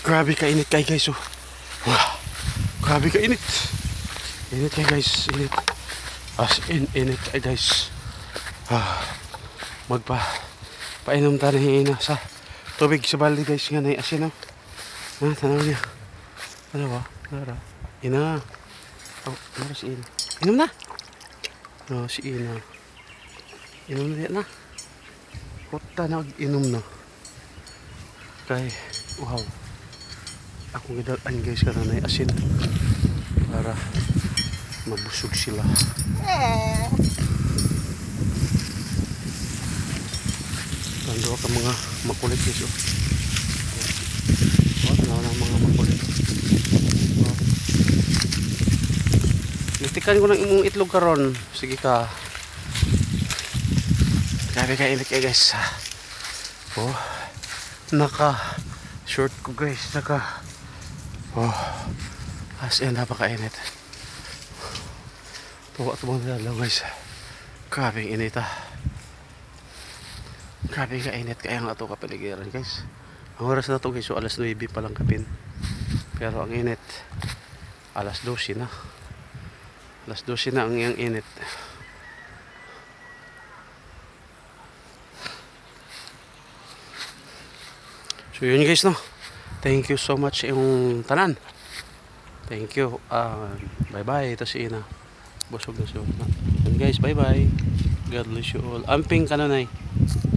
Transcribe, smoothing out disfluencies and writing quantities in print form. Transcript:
Grabe ka init kay guys. Oh. Wow. Grabe ka init. Init kay guys. Init. As in init kay guys. Painom tayo na sa tubig sa balde guys. Nga na asin. Tanaw niya. Ano ba? Lara. Ina. Oh, lara si Ina. Inom na. No, si Ina. Inom na na. Kota na inom na. Kay, wow. Ako gidalan guys ka na asin. Para mabusog sila. Tando ka mga makulit guys. Tanaw na mga makulit. Litikan ko ng imong itlog karon. Sige ka. Grabe ka init eh guys. Oh. Naka short ko guys. As in napaka-init. Tuwa ito mga dalaw guys. Grabe init Grabe ka init kaya nga ito kapaligiran guys. Ang oras na ito guys. So alas 9 pa lang kapin. Pero ang init alas 12 na. Alas 12 na ang iyang init. So yun guys no. Thank you so much yung tanan. Thank you. Bye bye. Ito si Ina. Busog na siya. And guys, bye bye. God bless you all. Amping ka na.